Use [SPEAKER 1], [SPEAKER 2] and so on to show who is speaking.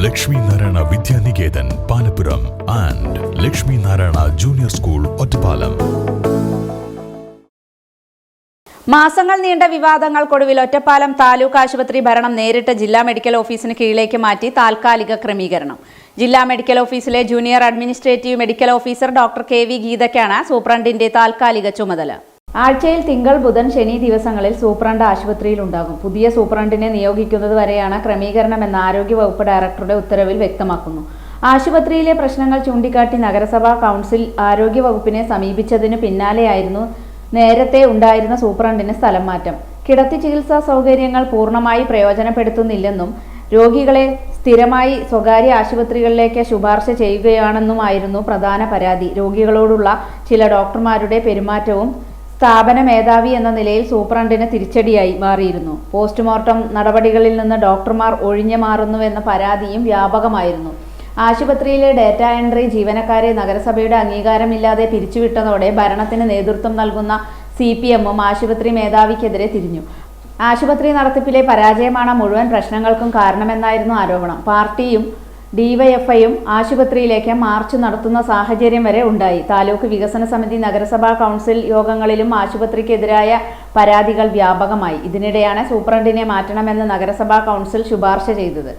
[SPEAKER 1] Lakshmi Narayana Vidyaniketan Palappuram and Lakshmi Narayana junior school Ottapalam.
[SPEAKER 2] മാസങ്ങൾ നീണ്ട വിവാദങ്ങൾക്കൊടുവിൽ ഒറ്റപ്പാലം താലൂക്ക് ആശുപത്രി ഭരണം നേരിട്ട് ജില്ലാ മെഡിക്കൽ ഓഫീസിന് കീഴിലേക്ക് മാറ്റി താൽക്കാലിക ക്രമീകരണം. ജില്ലാ മെഡിക്കൽ ഓഫീസിലെ junior administrative medical officer doctor KV ഗീതയ്ക്കാണ് സൂപ്രണ്ടിന്റെ താൽക്കാലിക ചുമതല. ആഴ്ചയിൽ തിങ്കൾ, ബുധൻ, ശനി ദിവസങ്ങളിൽ സൂപ്രണ്ട് ആശുപത്രിയിൽ ഉണ്ടാകും. പുതിയ സൂപ്രണ്ടിനെ നിയോഗിക്കുന്നത് വരെയാണ് ക്രമീകരണമെന്ന് ആരോഗ്യവകുപ്പ് ഡയറക്ടറുടെ ഉത്തരവിൽ വ്യക്തമാക്കുന്നു. ആശുപത്രിയിലെ പ്രശ്നങ്ങൾ ചൂണ്ടിക്കാട്ടി നഗരസഭാ കൗൺസിൽ ആരോഗ്യവകുപ്പിനെ സമീപിച്ചതിന് പിന്നാലെയായിരുന്നു നേരത്തെ ഉണ്ടായിരുന്ന സൂപ്രണ്ടിന് സ്ഥലം മാറ്റം. കിടത്തി ചികിത്സാ സൗകര്യങ്ങൾ പൂർണ്ണമായി പ്രയോജനപ്പെടുത്തുന്നില്ലെന്നും രോഗികളെ സ്ഥിരമായി സ്വകാര്യ ആശുപത്രികളിലേക്ക് ശുപാർശ ചെയ്യുകയാണെന്നുമായിരുന്നു പ്രധാന പരാതി. രോഗികളോടുള്ള ചില ഡോക്ടർമാരുടെ പെരുമാറ്റവും സ്ഥാപന മേധാവി എന്ന നിലയിൽ സൂപ്രണ്ടിന് തിരിച്ചടിയായി മാറിയിരുന്നു. പോസ്റ്റ്മോർട്ടം നടപടികളിൽ നിന്ന് ഡോക്ടർമാർ ഒഴിഞ്ഞു മാറുന്നുവെന്ന പരാതിയും വ്യാപകമായിരുന്നു. ആശുപത്രിയിലെ ഡേറ്റ എൻട്രി ജീവനക്കാരെ നഗരസഭയുടെ അംഗീകാരമില്ലാതെ പിരിച്ചുവിട്ടതോടെ ഭരണത്തിന് നേതൃത്വം നൽകുന്ന CPM-ഉം ആശുപത്രി മേധാവിക്കെതിരെ തിരിഞ്ഞു. ആശുപത്രി നടത്തിപ്പിലെ പരാജയമാണ് മുഴുവൻ പ്രശ്നങ്ങൾക്കും കാരണമെന്നായിരുന്നു ആരോപണം. പാർട്ടിയും DYFIയും ആശുപത്രിയിലേക്ക് മാർച്ച് നടത്തുന്ന സാഹചര്യം വരെ ഉണ്ടായി. താലൂക്ക് വികസന സമിതി, നഗരസഭാ കൗൺസിൽ യോഗങ്ങളിലും ആശുപത്രിക്കെതിരായ പരാതികൾ വ്യാപകമായി. ഇതിനിടെയാണ് സൂപ്രണ്ടിനെ മാറ്റണമെന്ന് നഗരസഭാ കൗൺസിൽ ശുപാർശ ചെയ്തത്.